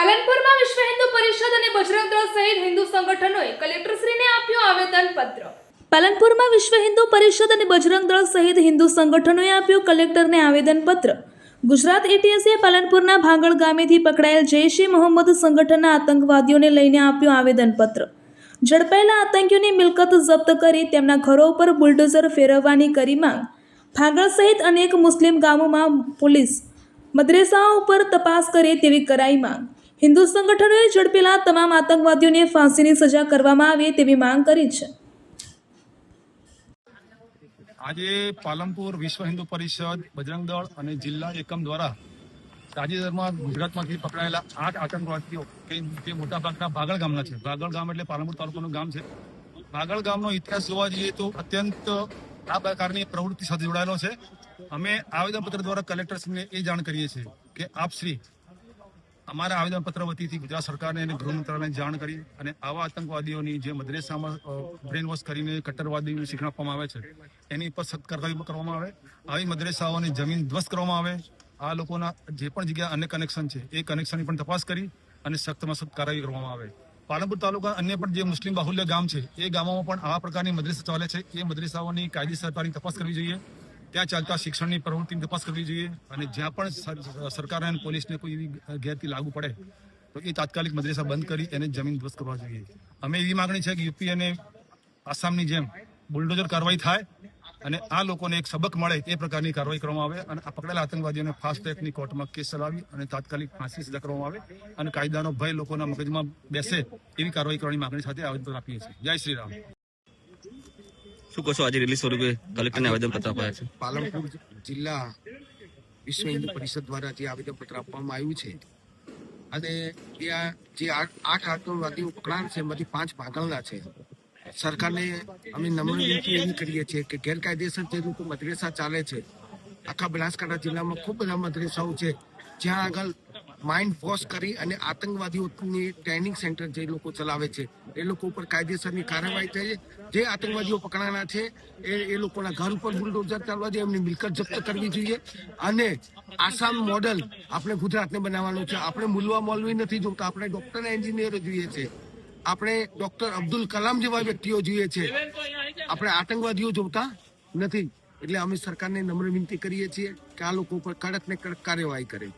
પાલનપુરમાં વિશ્વ હિન્દુ પરિષદ અને બજરંગ દળ સહિત હિન્દુ સંગઠનોએ કલેક્ટરશ્રીને આપ્યું આવેદનપત્ર। પાલનપુરમાં વિશ્વ હિન્દુ પરિષદ અને બજરંગ દળ સહિત હિન્દુ સંગઠનોએ આપ્યું કલેક્ટરને આવેદનપત્ર। ગુજરાત એટીએસે પાલનપુરના ભાંગળ ગામેથી પકડાયેલ જૈશ એ મોહમ્મદ સંગઠનના આતંકવાદીઓને લઈને આપ્યું આવેદનપત્ર। ઝડપાયેલા આતંકીઓની મિલકત જપ્ત કરી તેમના ઘરો પર બુલડોઝર ફેરવવાની કરી માંગ। ભાંગળ સહિત અનેક મુસ્લિમ ગામોમાં પોલીસ મદ્રેસાઓ ઉપર તપાસ કરે તેવી કરાઈ માંગ। હિન્દુ સંગઠનોએ ઝડપેલા તમામ આતંકવાદીઓને ફાંસીની સજા કરવામાં આવે તેવી માંગ કરી છે। આજે પાલનપુર વિશ્વ હિન્દુ પરિષદ બજરંગ દળ અને જિલ્લા એકમ દ્વારા તાજેતરમાં ગુજરાતમાંથી પકડાયેલા 8 આતંકવાદીઓ કે જે મોટાભાગના ભાગળ ગામના છે। ભાગળ ગામ એટલે પાલનપુર તાલુકાનું ગામ છે। ભાગળ ગામનો ઇતિહાસ જોવા જઈએ તો અત્યંત આ પ્રકારની પ્રવૃત્તિ સાથે જોડાયેલો છે। અમે આવેદનપત્ર દ્વારા કલેક્ટરશ્રીને એ જાણ કરીએ છીએ કે આપ શ્રી અમારા આવેદનપત્ર વતીથી ગુજરાત સરકારને અને ગૃહ મંત્રાલયને જાણ કરી અને આવા આતંકવાદીઓની જે મદ્રેસામાં બ્રેન વોશ કરીને કટ્ટરવાદી શિક્ષણ આપવામાં આવે છે એની પર સખ્ત કાર્યવાહી કરવામાં આવે। આવી મદ્રેસાઓની જમીન ધ્વસ્ત કરવામાં આવે। આ લોકોના જે પણ જગ્યાએ અન્ય કનેક્શન છે એ કનેક્શનની પણ તપાસ કરી અને સખ્તમાં સખ્ત કાર્યવાહી કરવામાં આવે। પાલનપુર તાલુકા અન્ય પણ જે મુસ્લિમ બાહુલ્ય ગામ છે એ ગામોમાં પણ આવા પ્રકારની મદ્રેસા ચાલે છે એ મદ્રેસાઓની કાયદેસરની તપાસ કરવી જોઈએ। ત્યાં ચાલતા શિક્ષણની પ્રવૃત્તિની તપાસ કરવી જોઈએ અને જ્યાં પણ સરકાર અને પોલીસને કોઈ એવી ગેરરીતિ લાગુ પડે તો એ તાત્કાલિક મદ્રેસા બંધ કરી એને જમીન ધ્વસ્ત કરવા જોઈએ। અમે એવી માગણી છે કે યુપી અને આસામની જેમ બુલડોઝર કાર્યવાહી થાય અને આ લોકોને એક સબક મળે એ પ્રકારની કાર્યવાહી કરવામાં આવે અને આ પકડેલા આતંકવાદીઓને ફાસ્ટ ટ્રેકની કોર્ટમાં કેસ ચલાવી અને તાત્કાલિક ફાંસી સજા કરવામાં આવે અને કાયદાનો ભય લોકોના મગજમાં બેસે એવી કાર્યવાહી કરવાની માગણી સાથે આવેદનપત્ર આપીએ છીએ। જય શ્રી રામ। શું કશો આજે રિલીઝ સ્વરૂપે કલેક્ટરને આવેદનપત્ર અપાયા છે? પાલનપુર જિલ્લા વિશ્વ હિન્દુ પરિષદ દ્વારા જે આવેદનપત્ર આપવામાં આવ્યું છે અને ત્યાં જે 8 આતંકવાદીઓ પકડાયા છે એમાંથી 5 ભાગલના છે। સરકારને અમે નમ્ર વિનંતી એવી કરીએ છીએ કે ગેરકાયદેસર જે લોકો મદ્રેસા ચાલે છે, આખા બનાસકાંઠા જિલ્લામાં ખૂબ બધા મદ્રેસાઓ છે જ્યાં આગળ માઇન્ડ વોશ કરી અને આતંકવાદીઓની ટ્રેનિંગ સેન્ટર જે લોકો ચલાવે છે એ લોકો ઉપર કાયદેસરની કાર્યવાહી થઈ। જે આતંકવાદીઓ પકડાના છે એ લોકોના ઘર ઉપર બુલડોઝર ચાલવા જોઈએ, એમની મિલકત જપ્ત કરવી જોઈએ અને આસામ મોડલ આપણે ગુજરાતને બનાવવાનું છે। આપણે મુલવા મૌલવી નથી જોતા, આપણે ડોક્ટર એન્જિનિયરો જોઈએ છે, આપણે ડોક્ટર અબ્દુલ કલામ જેવા વ્યક્તિઓ જોઈએ છે, આપણે આતંકવાદીઓ જોતા નથી। એટલે અમે સરકારને નમ્ર વિનંતી કરીએ છીએ કે આ લોકો ઉપર કડક ને કડક કાર્યવાહી કરે।